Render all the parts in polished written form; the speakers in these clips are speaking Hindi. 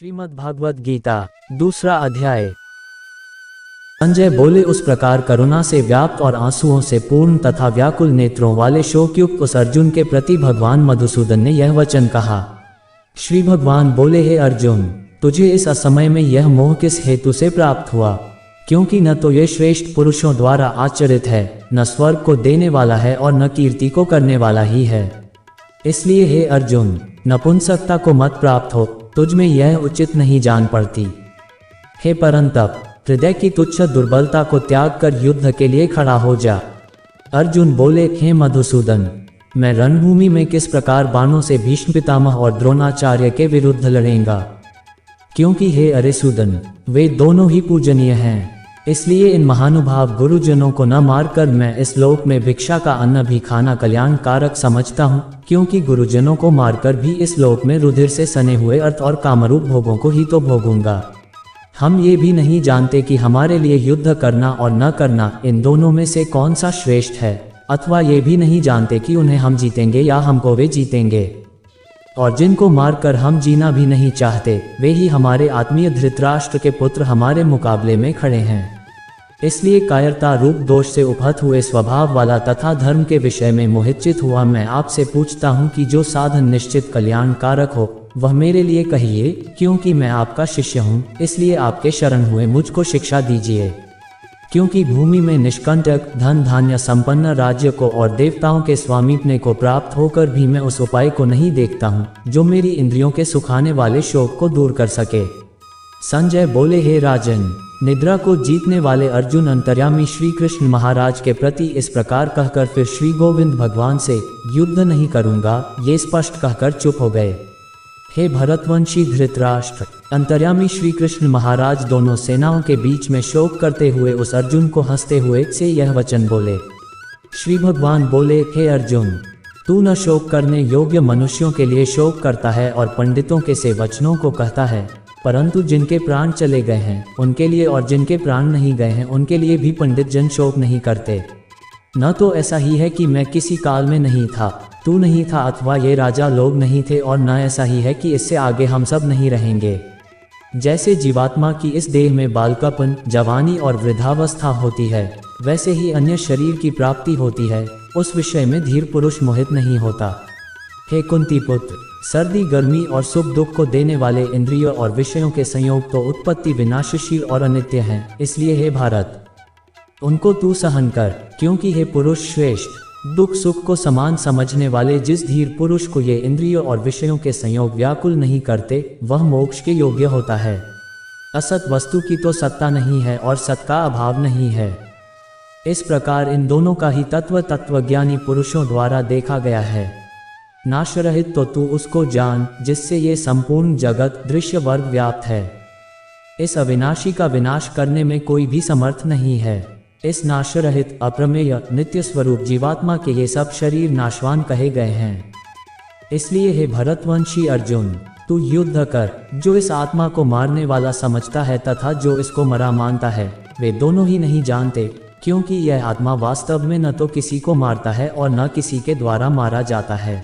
श्रीमद् भागवत गीता दूसरा अध्याय। संजय बोले, उस प्रकार करुणा से व्याप्त और आंसुओं से पूर्ण तथा व्याकुल नेत्रों वाले शोकयुक्त उस अर्जुन के प्रति भगवान मधुसूदन ने यह वचन कहा। श्री भगवान बोले, हे अर्जुन, तुझे इस असमय में यह मोह किस हेतु से प्राप्त हुआ? क्योंकि न तो ये श्रेष्ठ पुरुषों द्वारा आचरित है, न स्वर्ग को देने वाला है और न कीर्ति को करने वाला ही है। इसलिए हे अर्जुन, नपुंसकता को मत प्राप्त हो, तुझ में यह उचित नहीं जान पड़ती। हे परंतप, हृदय की तुच्छ दुर्बलता को त्याग कर युद्ध के लिए खड़ा हो जा। अर्जुन बोले, हे मधुसूदन, मैं रणभूमि में किस प्रकार बाणों से भीष्म पितामह और द्रोणाचार्य के विरुद्ध लड़ेंगा? क्योंकि हे अरिसूदन, वे दोनों ही पूजनीय हैं। इसलिए इन महानुभाव गुरुजनों को न मारकर मैं इस लोक में भिक्षा का अन्न भी खाना कल्याण कारक समझता हूँ, क्योंकि गुरुजनों को मारकर भी इस लोक में रुधिर से सने हुए अर्थ और कामरूप भोगों को ही तो भोगूंगा। हम ये भी नहीं जानते कि हमारे लिए युद्ध करना और न करना, इन दोनों में से कौन सा श्रेष्ठ है, अथवा ये भी नहीं जानते कि उन्हें हम जीतेंगे या हमको वे जीतेंगे। और जिनको मारकर हम जीना भी नहीं चाहते, वे ही हमारे आत्मीय धृतराष्ट्र के पुत्र हमारे मुकाबले में खड़े हैं। इसलिए कायरता रूप दोष से उपहत हुए स्वभाव वाला तथा धर्म के विषय में मोहितचित हुआ मैं आपसे पूछता हूँ कि जो साधन निश्चित कल्याण कारक हो वह मेरे लिए कहिए, क्योंकि मैं आपका शिष्य हूँ। इसलिए आपके शरण हुए मुझको शिक्षा दीजिए। क्योंकि भूमि में निष्कंटक धन धान्य संपन्न राज्य को और देवताओं के स्वामीपने को प्राप्त होकर भी मैं उस उपाय को नहीं देखता हूँ जो मेरी इंद्रियों के सुखाने वाले शोक को दूर कर सके। संजय बोले, हे राजन, निद्रा को जीतने वाले अर्जुन अंतर्यामी श्री कृष्ण महाराज के प्रति इस प्रकार कहकर फिर श्री गोविंद भगवान से युद्ध नहीं करूंगा ये स्पष्ट कहकर चुप हो गए। हे भरतवंशी धृतराष्ट्र, अंतर्यामी श्री कृष्ण महाराज दोनों सेनाओं के बीच में शोक करते हुए उस अर्जुन को हंसते हुए से यह वचन बोले। श्री भगवान बोले, हे अर्जुन, तू न शोक करने योग्य मनुष्यों के लिए शोक करता है और पंडितों के से वचनों को कहता है, परंतु जिनके प्राण चले गए हैं उनके लिए और जिनके प्राण नहीं गए हैं उनके लिए भी पंडित जन शोक नहीं करते। न तो ऐसा ही है कि मैं किसी काल में नहीं था, तू नहीं था, अथवा ये राजा लोग नहीं थे, और न ऐसा ही है कि इससे आगे हम सब नहीं रहेंगे। जैसे जीवात्मा की इस देह में बालकापन, जवानी और वृद्धावस्था होती है, वैसे ही अन्य शरीर की प्राप्ति होती है, उस विषय में धीर पुरुष मोहित नहीं होता। हे कुंती पुत्र, सर्दी गर्मी और सुख दुख को देने वाले इंद्रियों और विषयों के संयोग तो उत्पत्ति विनाशशील और अनित्य हैं। इसलिए हे भारत, उनको तू सहन कर, क्योंकि हे पुरुष श्रेष्ठ, दुख सुख को समान समझने वाले जिस धीर पुरुष को ये इंद्रियों और विषयों के संयोग व्याकुल नहीं करते, वह मोक्ष के योग्य होता है। असत वस्तु की तो सत्ता नहीं है और सत का अभाव नहीं है। इस प्रकार इन दोनों का ही तत्वज्ञानी पुरुषों द्वारा देखा गया है। नाशरहित तो तू उसको जान जिससे ये संपूर्ण जगत दृश्य वर्ग व्याप्त है। इस अविनाशी का विनाश करने में कोई भी समर्थ नहीं है। इस नाशरहित अप्रमेय नित्य स्वरूप जीवात्मा के ये सब शरीर नाशवान कहे गए हैं। इसलिए हे भरतवंशी अर्जुन, तू युद्ध कर। जो इस आत्मा को मारने वाला समझता है तथा जो इसको मरा मानता है, वे दोनों ही नहीं जानते, क्योंकि यह आत्मा वास्तव में न तो किसी को मारता है और न किसी के द्वारा मारा जाता है।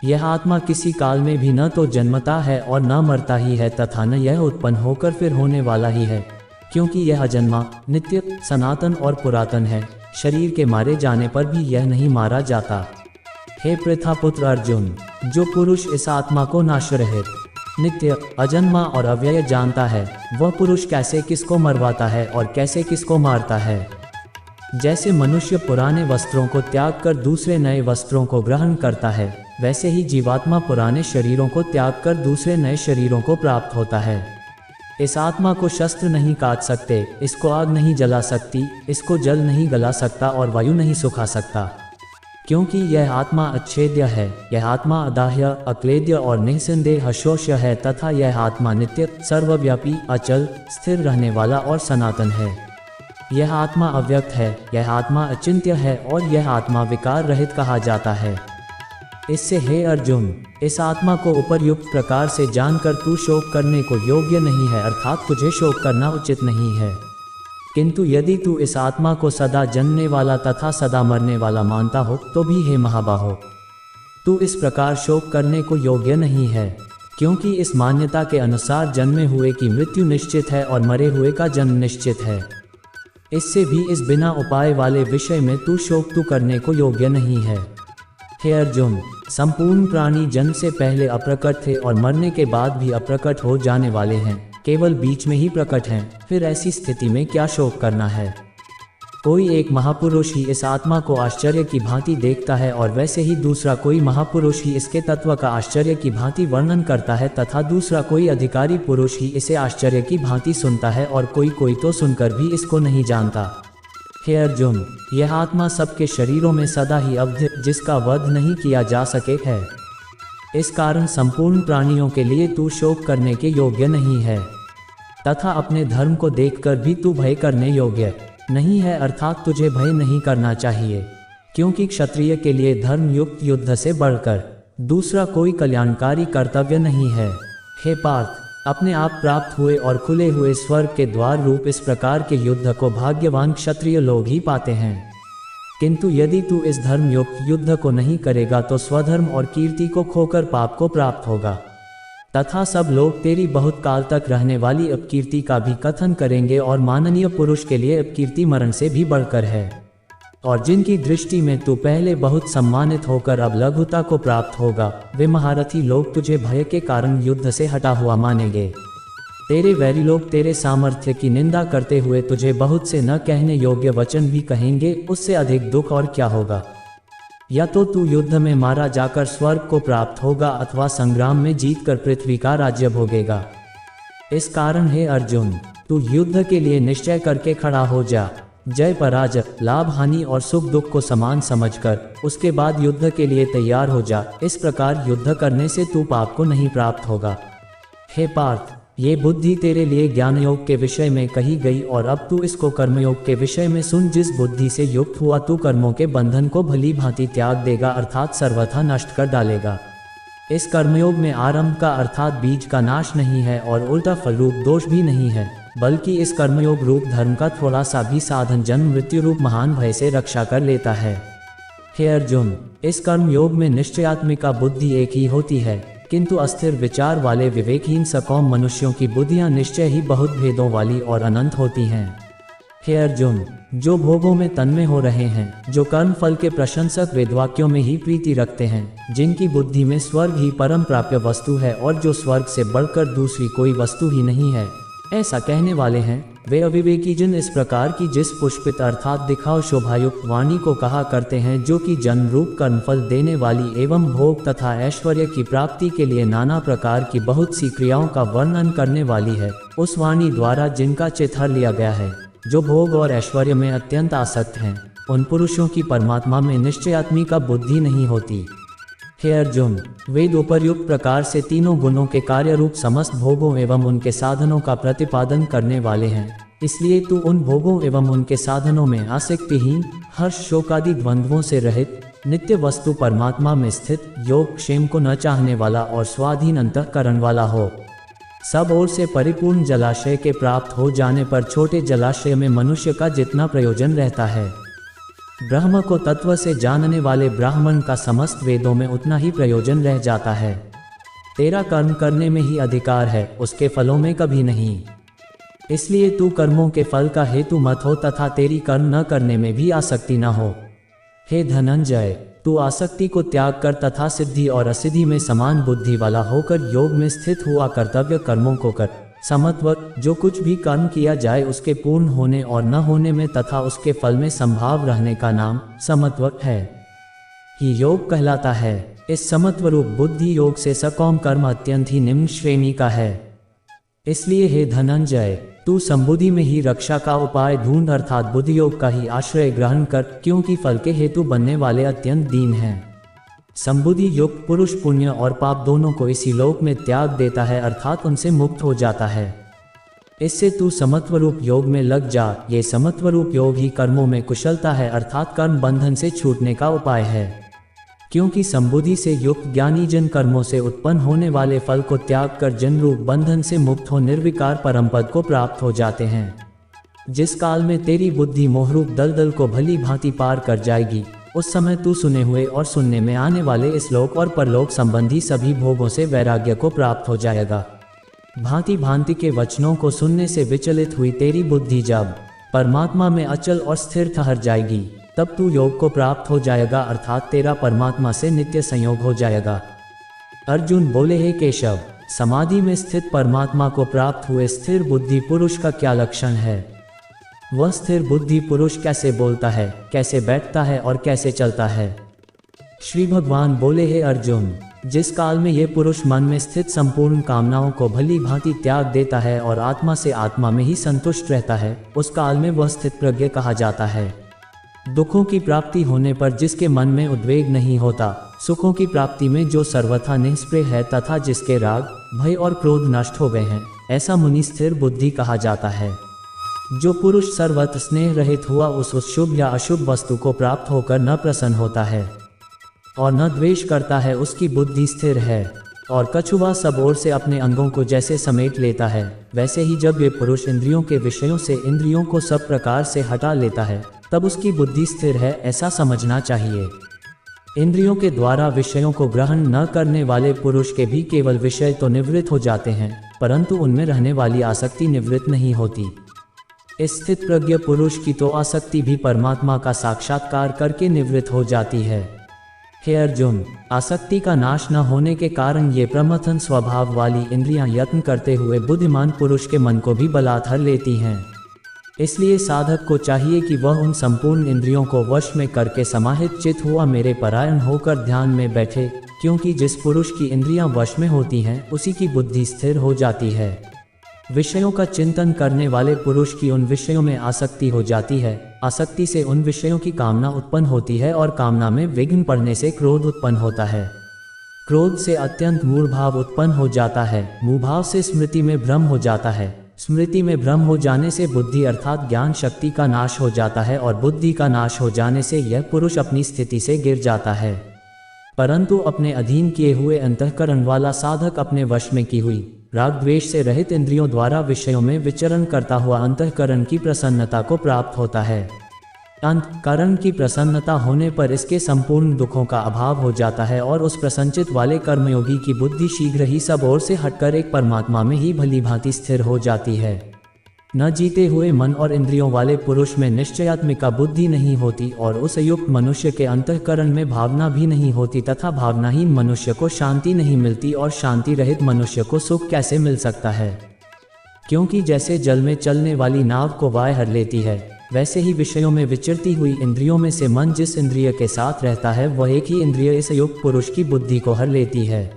यह आत्मा किसी काल में भी न तो जन्मता है और न मरता ही है तथा न यह उत्पन्न होकर फिर होने वाला ही है, क्योंकि यह अजन्मा, नित्य, सनातन और पुरातन है। शरीर के मारे जाने पर भी यह नहीं मारा जाता। हे पृथापुत्र अर्जुन, जो पुरुष इस आत्मा को नाशरहित, नित्य, अजन्मा और अव्यय जानता है, वह पुरुष कैसे किसको मरवाता है और कैसे किसको मारता है। जैसे मनुष्य पुराने वस्त्रों को त्याग कर दूसरे नए वस्त्रों को ग्रहण करता है, वैसे ही जीवात्मा पुराने शरीरों को त्याग कर दूसरे नए शरीरों को प्राप्त होता है। इस आत्मा को शस्त्र नहीं काट सकते, इसको आग नहीं जला सकती, इसको जल नहीं गला सकता और वायु नहीं सुखा सकता, क्योंकि यह आत्मा अच्छेद्य है। यह आत्मा अदाह्य, अक्लेद्य और निःसंदेह अशोष्य है तथा यह आत्मा नित्य, सर्वव्यापी, अचल, स्थिर रहने वाला और सनातन है। यह आत्मा अव्यक्त है, यह आत्मा अचिंत्य है और यह आत्मा विकार रहित कहा जाता है। इससे हे अर्जुन, इस आत्मा को उपर्युक्त प्रकार से जानकर तू शोक करने को योग्य नहीं है, अर्थात तुझे शोक करना उचित नहीं है। किंतु यदि तू इस आत्मा को सदा जन्मने वाला तथा सदा मरने वाला मानता हो तो भी हे महाबाहो, तू इस प्रकार शोक करने को योग्य नहीं है, क्योंकि इस मान्यता के अनुसार जन्मे हुए की मृत्यु निश्चित है और मरे हुए का जन्म निश्चित है। इससे भी इस बिना उपाय वाले विषय में तू शोक तू करने को योग्य नहीं है। हे अर्जुन, संपूर्ण प्राणी जन्म से पहले अप्रकट थे और मरने के बाद भी अप्रकट हो जाने वाले हैं, केवल बीच में ही प्रकट हैं। फिर ऐसी स्थिति में क्या शोक करना है? कोई एक महापुरुष ही इस आत्मा को आश्चर्य की भांति देखता है और वैसे ही दूसरा कोई महापुरुष ही इसके तत्व का आश्चर्य की भांति वर्णन करता है तथा दूसरा कोई अधिकारी पुरुष ही इसे आश्चर्य की भांति सुनता है और कोई तो सुनकर भी इसको नहीं जानता। हे अर्जुन, यह आत्मा सबके शरीरों में सदा ही अवध, जिसका वध नहीं किया जा सके है। इस कारण संपूर्ण प्राणियों के लिए तू शोक करने के योग्य नहीं है तथा अपने धर्म को देखकर भी तू भय करने योग्य नहीं है, अर्थात तुझे भय नहीं करना चाहिए, क्योंकि क्षत्रिय के लिए धर्म युक्त युद्ध से बढ़कर दूसरा कोई कल्याणकारी कर्तव्य नहीं है। हे पार्थ, अपने आप प्राप्त हुए और खुले हुए स्वर्ग के द्वार रूप इस प्रकार के युद्ध को भाग्यवान क्षत्रिय लोग ही पाते हैं। किंतु यदि तू इस धर्म युक्त युद्ध को नहीं करेगा तो स्वधर्म और कीर्ति को खोकर पाप को प्राप्त होगा तथा सब लोग तेरी बहुत काल तक रहने वाली अपकीर्ति का भी कथन करेंगे और माननीय पुरुष के लिए अपकीर्ति मरण से भी बढ़कर है। और जिनकी दृष्टि में तू पहले बहुत सम्मानित होकर अब लघुता को प्राप्त होगा, वे महारथी लोग तुझे भय के कारण युद्ध से हटा हुआ मानेंगे। तेरे वैरी लोग तेरे सामर्थ्य की निंदा करते हुए तुझे बहुत से न कहने योग्य वचन भी कहेंगे। उससे अधिक दुख और क्या होगा? या तो तू युद्ध में मारा जाकर स्वर्ग को प्राप्त होगा अथवा संग्राम में जीतकर पृथ्वी का राज्य भोगेगा। इस कारण हे अर्जुन, तू युद्ध के लिए निश्चय करके खड़ा हो जा। जय पराजय, लाभ हानि और सुख दुख को समान समझकर उसके बाद युद्ध के लिए तैयार हो जा। इस प्रकार युद्ध करने से तू पाप को नहीं प्राप्त होगा। हे पार्थ, ये बुद्धि तेरे लिए ज्ञान योग के विषय में कही गई और अब तू इसको कर्मयोग के विषय में सुन। जिस बुद्धि से युक्त हुआ तू कर्मों के बंधन को भली भांति त्याग देगा, अर्थात सर्वथा नष्ट कर डालेगा। इस कर्मयोग में आरंभ का अर्थात बीज का नाश नहीं है और उल्टा फलरूप दोष भी नहीं है, बल्कि इस कर्मयोग रूप धर्म का थोड़ा सा भी साधन जन्म मृत्यु रूप महान भय से रक्षा कर लेता है। हे अर्जुन, इस कर्मयोग में निश्चयात्मिका बुद्धि एक ही होती है, किंतु अस्थिर विचार वाले विवेकहीन सकौम मनुष्यों की बुद्धियां निश्चय ही बहुत भेदों वाली और अनंत होती हैं। हे अर्जुन, जो भोगों में तन्मय हो रहे हैं, जो कर्म फल के प्रशंसक वेदवाक्यों में ही प्रीति रखते हैं, जिनकी बुद्धि में स्वर्ग ही परम प्राप्य वस्तु है और जो स्वर्ग से बढ़कर दूसरी कोई वस्तु ही नहीं है, ऐसा कहने वाले हैं, वे अविवेकी जन इस प्रकार की जिस पुष्पित अर्थात दिखाओ शोभायुक्त वाणी को कहा करते हैं, जो कि जन्म रूप कर्मफल देने वाली एवं भोग तथा ऐश्वर्य की प्राप्ति के लिए नाना प्रकार की बहुत सी क्रियाओं का वर्णन करने वाली है। उस वाणी द्वारा जिनका चित्त हर लिया गया है, जो भोग और ऐश्वर्य में अत्यंत आसक्त हैं, उन पुरुषों की परमात्मा में निश्चयात्मिका बुद्धि नहीं होती। हे अर्जुन, वेद उपर्युक्त प्रकार से तीनों गुणों के कार्य रूप समस्त भोगों एवं उनके साधनों का प्रतिपादन करने वाले हैं। इसलिए तू उन भोगों एवं उनके साधनों में आसक्तिहीन, हर्ष शोकादि द्वंद्वों से रहित, नित्य वस्तु परमात्मा में स्थित, योग क्षेम को न चाहने वाला और स्वाधीन अंतःकरण वाला हो। सब ओर से परिपूर्ण जलाशय के प्राप्त हो जाने पर छोटे जलाशय में मनुष्य का जितना प्रयोजन रहता है, ब्रह्म को तत्व से जानने वाले ब्राह्मण का समस्त वेदों में उतना ही प्रयोजन रह जाता है। तेरा कर्म करने में ही अधिकार है, उसके फलों में कभी नहीं। इसलिए तू कर्मों के फल का हेतु मत हो तथा तेरी कर्म न करने में भी आसक्ति न हो। हे धनंजय, तू आसक्ति को त्याग कर तथा सिद्धि और असिद्धि में समान बुद्धि वाला होकर योग में स्थित हुआ कर्तव्य कर्मों को कर। समत्वक, जो कुछ भी कर्म किया जाए उसके पूर्ण होने और न होने में तथा उसके फल में संभाव रहने का नाम समत्वक है, ही योग कहलाता है। इस समत्व रूप बुद्धि योग से सकौम कर्म अत्यंत ही निम्न श्रेणी का है। इसलिए हे धनंजय, तू संबुद्धि में ही रक्षा का उपाय ढूंढ, अर्थात बुद्धि योग का ही आश्रय ग्रहण कर, क्योंकि फल के हेतु बनने वाले अत्यंत दीन हैं। संबुद्धि युक्त पुरुष पुण्य और पाप दोनों को इसी लोक में त्याग देता है, अर्थात उनसे मुक्त हो जाता है। इससे तू समत्व रूप योग में लग जा। ये समत्व रूप योग ही कर्मों में कुशलता है, अर्थात कर्म बंधन से छूटने का उपाय है। क्योंकि संबुद्धि से युक्त ज्ञानी जन कर्मों से उत्पन्न होने वाले फल को त्याग कर जन रूप बंधन से मुक्त हो निर्विकार परमपद को प्राप्त हो जाते हैं। जिस काल में तेरी बुद्धि मोहरूप दलदल को भली भांति पार कर जाएगी, उस समय तू सुने हुए और सुनने में आने वाले इस लोक और परलोक संबंधी सभी भोगों से वैराग्य को प्राप्त हो जाएगा। भांति भांति के वचनों को सुनने से विचलित हुई तेरी बुद्धि जब परमात्मा में अचल और स्थिर ठहर जाएगी, तब तू योग को प्राप्त हो जाएगा, अर्थात तेरा परमात्मा से नित्य संयोग हो जाएगा। अर्जुन बोले, हे केशव, समाधि में स्थित परमात्मा को प्राप्त हुए स्थिर बुद्धि पुरुष का क्या लक्षण है? वह स्थिर बुद्धि पुरुष कैसे बोलता है, कैसे बैठता है और कैसे चलता है? श्री भगवान बोले, हे अर्जुन, जिस काल में यह पुरुष मन में स्थित संपूर्ण कामनाओं को भली भांति त्याग देता है और आत्मा से आत्मा में ही संतुष्ट रहता है, उस काल में वह स्थित प्रज्ञ कहा जाता है। दुखों की प्राप्ति होने पर जिसके मन में उद्वेग नहीं होता, सुखों की प्राप्ति में जो सर्वथा निष्प्रिय है तथा जिसके राग, भय और क्रोध नष्ट हो गए हैं, ऐसा मुनि स्थिर बुद्धि कहा जाता है। जो पुरुष सर्वत्र स्नेह रहित हुआ उस शुभ या अशुभ वस्तु को प्राप्त होकर न प्रसन्न होता है और न द्वेष करता है, उसकी बुद्धि स्थिर है। और कछुआ सब ओर से अपने अंगों को जैसे समेट लेता है, वैसे ही जब ये पुरुष इंद्रियों के विषयों से इंद्रियों को सब प्रकार से हटा लेता है, तब उसकी बुद्धि स्थिर है, ऐसा समझना चाहिए। इंद्रियों के द्वारा विषयों को ग्रहण न करने वाले पुरुष के भी केवल विषय तो निवृत्त हो जाते हैं, परंतु उनमें रहने वाली आसक्ति निवृत्त नहीं होती। इस स्थित प्रज्ञ पुरुष की तो आसक्ति भी परमात्मा का साक्षात्कार करके निवृत्त हो जाती है। हे अर्जुन, आसक्ति का नाश न होने के कारण ये प्रमथन स्वभाव वाली इंद्रियां यत्न करते हुए बुद्धिमान पुरुष के मन को भी बलात्कार लेती हैं। इसलिए साधक को चाहिए कि वह उन संपूर्ण इंद्रियों को वश में करके समाहित चित हुआ मेरे परायण होकर ध्यान में बैठे, क्योंकि जिस पुरुष की इंद्रियां वश में होती हैं, उसी की बुद्धि स्थिर हो जाती है। विषयों का चिंतन करने वाले पुरुष की उन विषयों में आसक्ति हो जाती है, आसक्ति से उन विषयों की कामना उत्पन्न होती है और कामना में विघ्न पड़ने से क्रोध उत्पन्न होता है। क्रोध से अत्यंत मूढ़ भाव उत्पन्न हो जाता है, मूढ़ भाव से स्मृति में भ्रम हो जाता है, स्मृति में भ्रम हो जाने से बुद्धि अर्थात ज्ञान शक्ति का नाश हो जाता है और बुद्धि का नाश हो जाने से यह पुरुष अपनी स्थिति से गिर जाता है। परंतु अपने अधीन किए हुए अंतःकरण वाला साधक अपने वश में की हुई राग द्वेष से रहित इंद्रियों द्वारा विषयों में विचरण करता हुआ अंतःकरण की प्रसन्नता को प्राप्त होता है। अंतःकरण की प्रसन्नता होने पर इसके संपूर्ण दुखों का अभाव हो जाता है और उस प्रसन्नचित वाले कर्मयोगी की बुद्धि शीघ्र ही सब ओर से हटकर एक परमात्मा में ही भली भांति स्थिर हो जाती है। न जीते हुए मन और इंद्रियों वाले पुरुष में निश्चयात्मिका बुद्धि नहीं होती और उस युक्त मनुष्य के अंतःकरण में भावना भी नहीं होती तथा भावनाहीन मनुष्य को शांति नहीं मिलती और शांति रहित मनुष्य को सुख कैसे मिल सकता है? क्योंकि जैसे जल में चलने वाली नाव को वायु हर लेती है, वैसे ही विषयों में विचरती हुई इंद्रियों में से मन जिस इंद्रिय के साथ रहता है वह एक ही इंद्रिय इस युक्त पुरुष की बुद्धि को हर लेती है।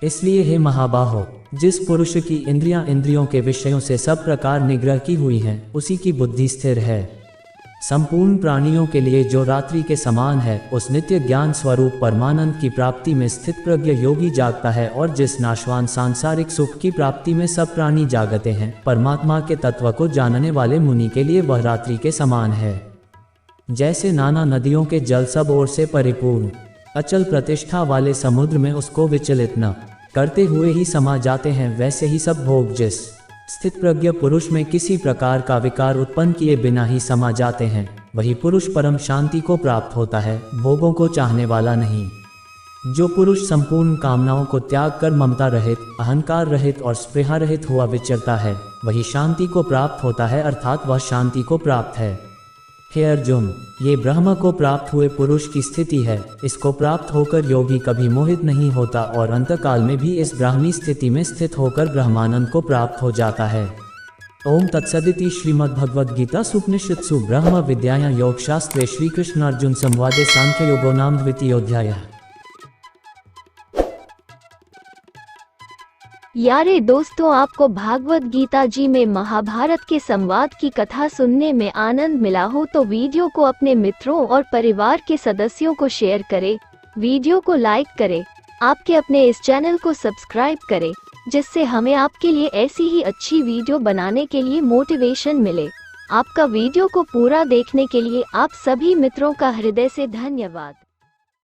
इसलिए हे महाबाहो, जिस पुरुष की इंद्रियां इंद्रियों के विषयों से सब प्रकार निग्रह की हुई हैं, उसी की बुद्धि स्थिर है। संपूर्ण प्राणियों के लिए जो रात्रि के समान है, उस नित्य ज्ञान स्वरूप परमानंद की प्राप्ति में स्थित प्रज्ञ योगी जागता है और जिस नाशवान सांसारिक सुख की प्राप्ति में सब प्राणी जागते हैं, परमात्मा के तत्व को जानने वाले मुनि के लिए वह रात्रि के समान है। जैसे नाना नदियों के जल सब ओर से परिपूर्ण अचल प्रतिष्ठा वाले समुद्र में उसको विचलित न करते हुए ही समा जाते हैं, वैसे ही सब भोग जिस स्थित प्रज्ञ पुरुष में किसी प्रकार का विकार उत्पन्न किए बिना ही समा जाते हैं, वही पुरुष परम शांति को प्राप्त होता है, भोगों को चाहने वाला नहीं। जो पुरुष संपूर्ण कामनाओं को त्याग कर ममता रहित, अहंकार रहित और स्पृहा रहित हुआ विचरता है, वही शांति को प्राप्त होता है, अर्थात वह शांति को प्राप्त है। हे अर्जुन, ये ब्रह्म को प्राप्त हुए पुरुष की स्थिति है। इसको प्राप्त होकर योगी कभी मोहित नहीं होता और अंतकाल में भी इस ब्राह्मी स्थिति में स्थित होकर ब्रह्मानंद को प्राप्त हो जाता है। ओम तत्सदिति श्रीमद्भगवद्गीता सुपनिषत्सु ब्रह्म विद्यायां योगशास्त्रे श्री कृष्ण अर्जुन संवादे सांख्य योगो नाम द्वितीयोऽध्यायः। यारे दोस्तों, आपको भागवत गीता जी में महाभारत के संवाद की कथा सुनने में आनंद मिला हो तो वीडियो को अपने मित्रों और परिवार के सदस्यों को शेयर करें, वीडियो को लाइक करें, आपके अपने इस चैनल को सब्सक्राइब करें, जिससे हमें आपके लिए ऐसी ही अच्छी वीडियो बनाने के लिए मोटिवेशन मिले। आपका वीडियो को पूरा देखने के लिए आप सभी मित्रों का हृदय से धन्यवाद।